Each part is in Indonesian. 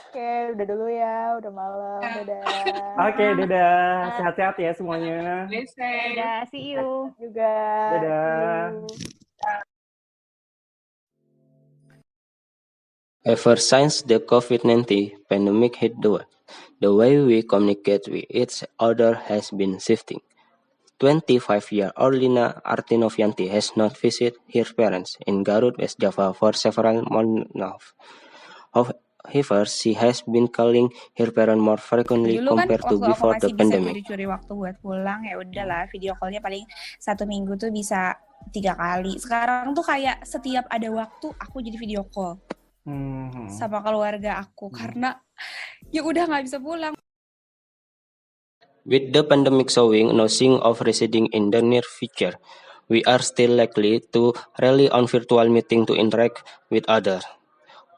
Oke, udah dulu ya, udah malam. Ya, Dadah. Oke, dadah. Sehat-sehat ya semuanya. stay safe. Dadah, see you. Juga. See Dadah. you. Ever since the COVID-19 pandemic hit the world, the way we communicate with each other has been shifting. 25-year-old Lina Artinovianti has not visited her parents in Garut, West Java for several months now. However, she has been calling her parents more frequently Dulu kan compared to waktu aku before the masih bisa pandemic. curi-curi waktu buat pulang, ya udahlah video call-nya paling 1 minggu tuh bisa 3 kali. Sekarang tuh kayak setiap ada waktu aku jadi video call sama keluarga aku karena ya udah nggak bisa pulang. With the pandemic showing no sign of receding in the near future, we are still likely to rely on virtual meeting to interact with others.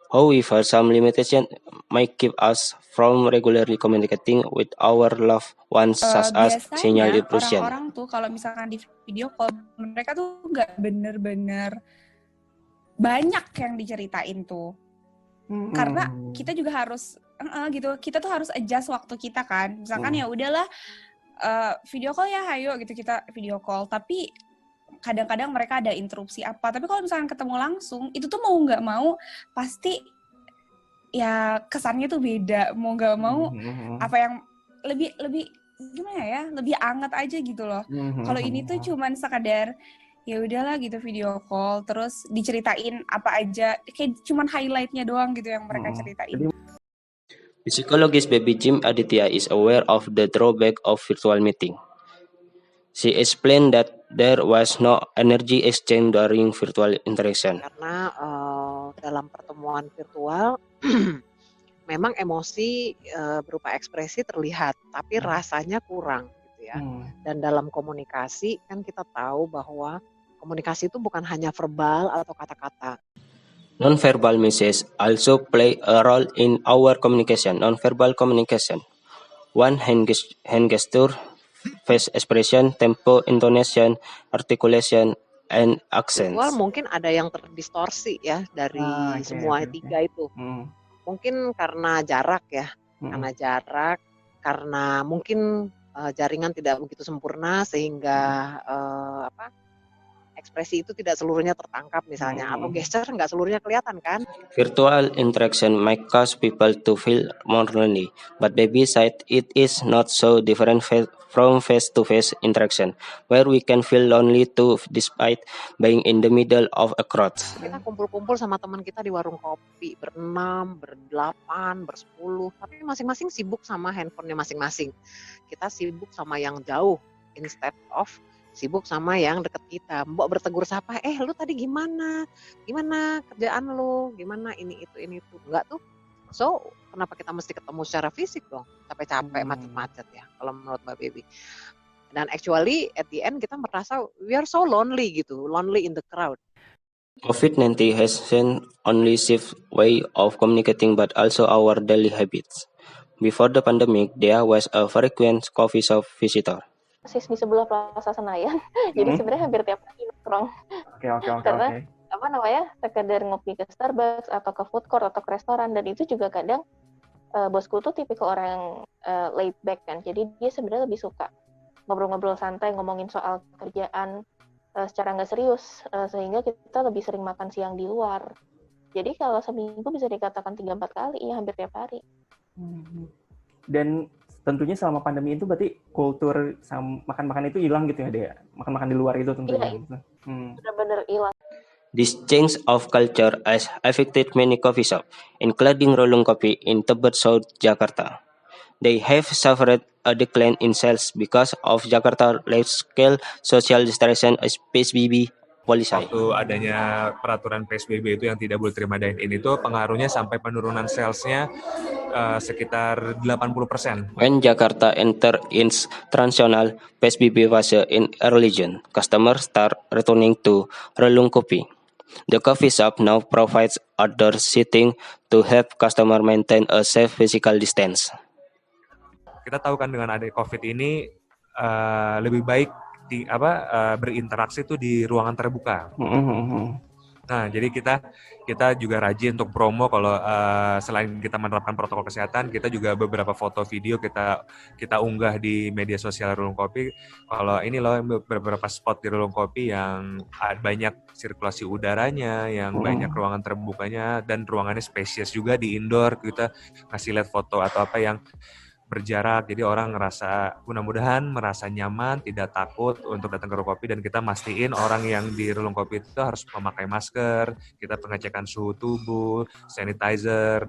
However, some limitations might keep us from regularly communicating with our loved ones, such as signal Biasanya disruption. orang-orang tuh kalau misalkan di video call mereka tuh nggak bener-bener banyak yang diceritain tuh. Karena kita juga harus gitu, kita tuh harus adjust waktu kita kan. Misalkan ya udahlah video call ya, hayo gitu kita video call. Tapi kadang-kadang mereka ada interupsi apa. Tapi kalau misalkan ketemu langsung, itu tuh mau nggak mau pasti ya kesannya tuh beda. Mau nggak mau apa yang lebih gimana ya, lebih anget aja gitu loh. Kalau ini tuh cuman sekadar ya udahlah gitu video call terus diceritain apa aja, kayak cuman highlightnya doang gitu yang mereka ceritain. Psychologist Baby Jim Aditya is aware of the drawback of virtual meeting. She explained that there was no energy exchange during virtual interaction. Karena dalam pertemuan virtual memang emosi berupa ekspresi terlihat, tapi rasanya kurang gitu ya. Dan dalam komunikasi kan kita tahu bahwa komunikasi itu bukan hanya verbal atau kata-kata. Non-verbal messages also play a role in our communication. Non-verbal communication. One hand gesture, face expression, tempo, intonation, articulation, and accents. Well, mungkin ada yang terdistorsi ya dari semua tiga itu. Mungkin karena jarak ya, karena mungkin jaringan tidak begitu sempurna sehingga ekspresi itu tidak seluruhnya tertangkap misalnya, atau gesture nggak seluruhnya kelihatan kan. Virtual interaction might cause people to feel more lonely, but Baby said it is not so different from face-to-face interaction, where we can feel lonely too despite being in the middle of a crowd. Kita kumpul-kumpul sama teman kita di warung kopi, ber-6, ber-8, ber-10, tapi masing-masing sibuk sama handphonenya masing-masing. Kita sibuk sama yang jauh, instead of sibuk sama yang deket kita. Mbok bertegur sapa, lu tadi gimana? Gimana kerjaan lu? Gimana ini itu? Enggak tuh. So, kenapa kita mesti ketemu secara fisik dong? Capek-capek, macet-macet ya, kalau menurut Mbak Baby. Dan actually, at the end kita merasa we are so lonely gitu, lonely in the crowd. COVID-19 has changed only shift way of communicating but also our daily habits. Before the pandemic, there was a frequent coffee shop visitor. Persis di sebelah Plaza Senayan. Jadi sebenarnya hampir tiap hari nongkrong. Oke. Karena sekedar ngopi ke Starbucks atau ke food court atau ke restoran, dan itu juga kadang bosku tuh tipikal orang yang laid back kan. Jadi dia sebenarnya lebih suka ngobrol-ngobrol santai, ngomongin soal kerjaan secara nggak serius, sehingga kita lebih sering makan siang di luar. Jadi kalau seminggu bisa dikatakan 3-4 kali ya, hampir tiap hari. Dan tentunya selama pandemi itu berarti kultur makan-makan itu hilang gitu ya, Dea? Makan-makan di luar itu tentunya. Iya, benar-benar hilang. This change of culture has affected many coffee shops, including Rolong Kopi in Tebet, South Jakarta. They have suffered a decline in sales because of Jakarta large-scale social distancing PSBB policy. Waktu adanya peraturan PSBB itu yang tidak boleh terima dine-in itu pengaruhnya sampai penurunan sales-nya sekitar 80%. When Jakarta entered its transitional PSBB phase in early June, customers start returning to Relung Kopi. The coffee shop now provides outdoor seating to help customer maintain a safe physical distance. Kita tahu kan dengan adanya COVID ini lebih baik berinteraksi itu di ruangan terbuka. Nah, jadi kita juga rajin untuk promo kalau selain kita menerapkan protokol kesehatan, kita juga beberapa foto video kita unggah di media sosial Rulung Kopi. Kalau ini loh beberapa spot di Rulung Kopi yang banyak sirkulasi udaranya, yang banyak ruangan terbukanya dan ruangannya spesies juga di indoor. Kita ngasih lihat foto atau apa yang berjarak, jadi orang mudah-mudahan merasa nyaman, tidak takut untuk datang ke Rulung Kopi, dan kita mastiin orang yang di Rulung Kopi itu harus memakai masker, kita pengecekan suhu tubuh, sanitizer.